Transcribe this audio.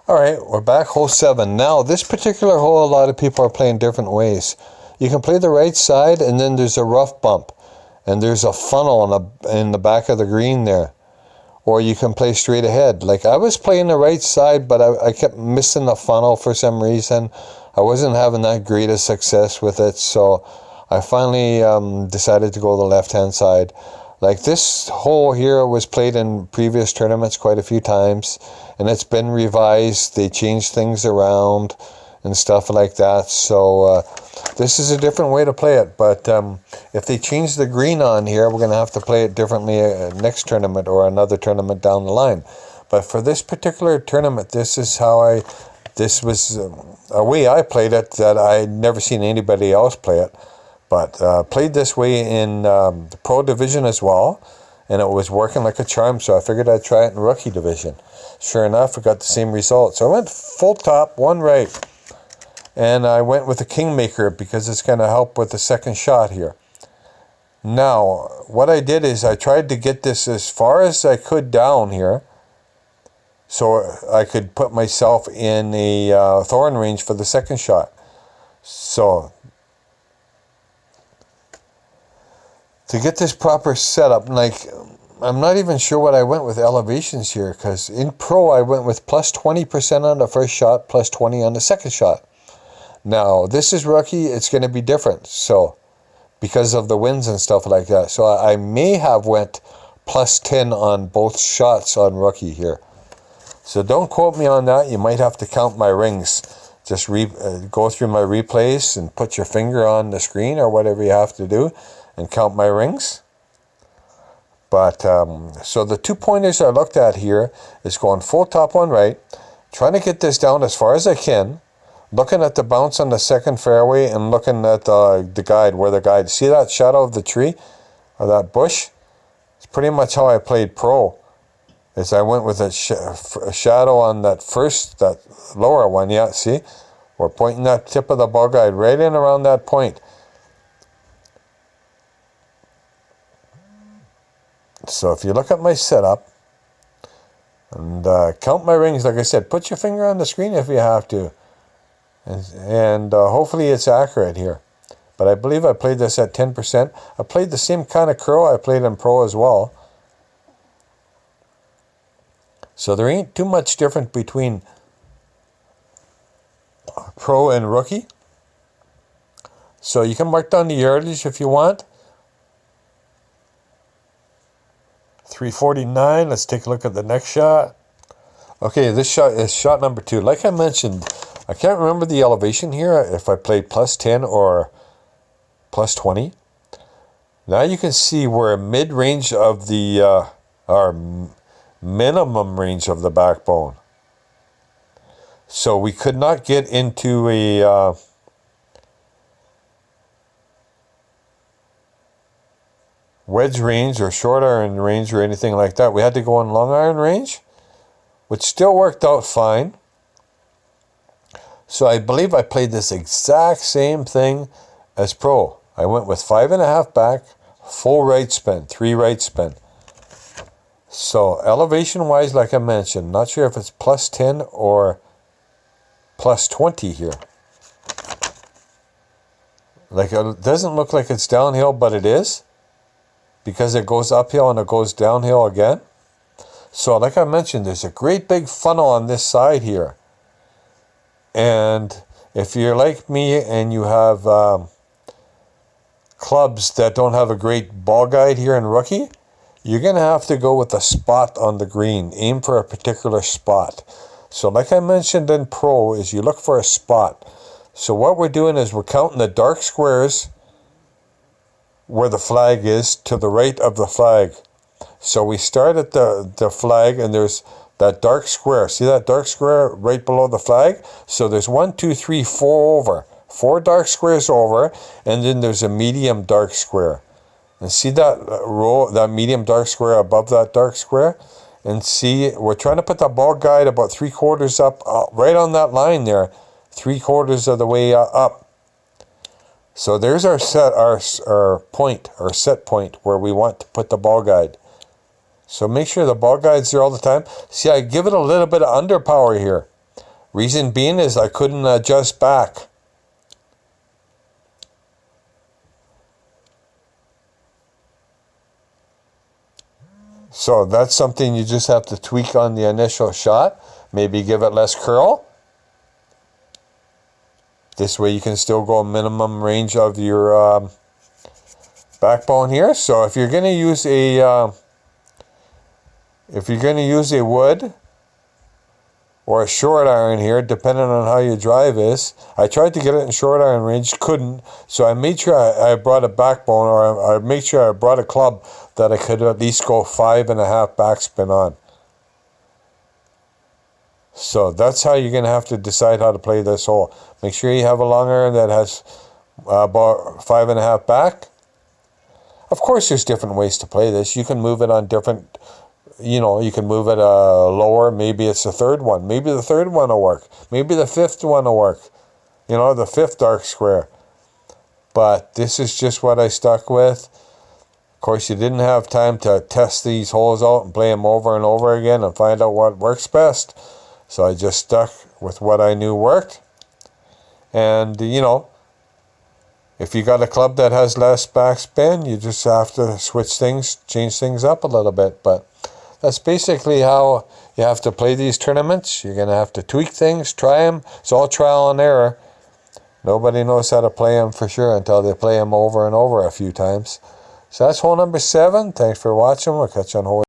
All right, we're back, hole 7. Now, this particular hole, a lot of people are playing different ways. You can play the right side, and then there's a rough bump, and there's a funnel in the back of the green there. Or you can play straight ahead. Like, I was playing the right side, but I kept missing the funnel for some reason. I wasn't having that great a success with it, so I finally decided to go the left-hand side. Like, this hole here was played in previous tournaments quite a few times, and it's been revised. They changed things around and stuff like that. So this is a different way to play it. But if they change the green on here, we're going to have to play it differently next tournament or another tournament down the line. But for this particular tournament, this was a way I played it that I'd never seen anybody else play it. But played this way in the Pro Division as well, and it was working like a charm, so I figured I'd try it in Rookie Division. Sure enough, I got the same result. So I went full top, one right, and I went with the Kingmaker because it's going to help with the second shot here. Now, what I did is I tried to get this as far as I could down here, so I could put myself in a thorn range for the second shot. So to get this proper setup, like, I'm not even sure what I went with elevations here, because in Pro I went with plus 20% on the first shot, plus 20 on the second shot. Now, this is Rookie, it's going to be different, so, because of the winds and stuff like that. So I may have went plus 10 on both shots on Rookie here. So don't quote me on that, you might have to count my rings. Just go through my replays and put your finger on the screen or whatever you have to do and count my rings. But so the 2 pointers I looked at here is going full top on right, trying to get this down as far as I can, looking at the bounce on the second fairway and looking at the guide, see that shadow of the tree or that bush? It's pretty much how I played Pro, is I went with a shadow on that lower one. Yeah, see, we're pointing that tip of the ball guide right in around that point. So if you look at my setup and count my rings, like I said, put your finger on the screen if you have to. And hopefully it's accurate here. But I believe I played this at 10%. I played the same kind of curl I played in Pro as well. So there ain't too much difference between Pro and Rookie. So you can mark down the yardage if you want. 349. Let's take a look at the next shot. Okay, this shot is shot number 2. Like I mentioned, I can't remember the elevation here, if I played plus 10 or plus 20. Now you can see we're mid-range of the, our minimum range of the backbone. So we could not get into a wedge range or short iron range or anything like that. We had to go in long iron range, which still worked out fine. So I believe I played this exact same thing as Pro. I went with 5.5 back, full right spin, 3 right spin. So elevation wise, like I mentioned, not sure if it's plus 10 or plus 20 here. Like, it doesn't look like it's downhill, but it is, because it goes uphill and it goes downhill again. So like I mentioned, there's a great big funnel on this side here. And if you're like me and you have clubs that don't have a great ball guide here in Rookie, you're going to have to go with a spot on the green. Aim for a particular spot. So like I mentioned in Pro, is you look for a spot. So what we're doing is we're counting the dark squares where the flag is to the right of the flag. So we start at the flag, and there's that dark square. See that dark square right below the flag? So there's 1, 2, 3, 4 over. 4 dark squares over, and then there's a medium dark square. And see that row, that medium dark square above that dark square? And see, we're trying to put the ball guide about 3/4 up, right on that line there, 3/4 of the way up. So there's our point, our set point where we want to put the ball guide. So make sure the ball guide's there all the time. See, I give it a little bit of underpower here. Reason being is I couldn't adjust back. So that's something you just have to tweak on the initial shot. Maybe give it less curl. This way you can still go minimum range of your backbone here. So if you're going to use a wood or a short iron here, depending on how your drive is. I tried to get it in short iron range, couldn't. So I made sure I brought a backbone, or I made sure I brought a club that I could at least go 5.5 backspin on. So that's how you're going to have to decide how to play this hole. Make sure you have a long iron that has about 5.5 back. Of course, there's different ways to play this. You can move it on different, you can move it lower. Maybe it's the third one. Maybe the third one will work. Maybe the fifth one will work. The fifth dark square. But this is just what I stuck with. Of course, you didn't have time to test these holes out and play them over and over again and find out what works best. So I just stuck with what I knew worked. And, if you got a club that has less backspin, you just have to switch things, change things up a little bit. But that's basically how you have to play these tournaments. You're going to have to tweak things, try them. It's all trial and error. Nobody knows how to play them for sure until they play them over and over a few times. So that's hole number 7. Thanks for watching. We'll catch you on hole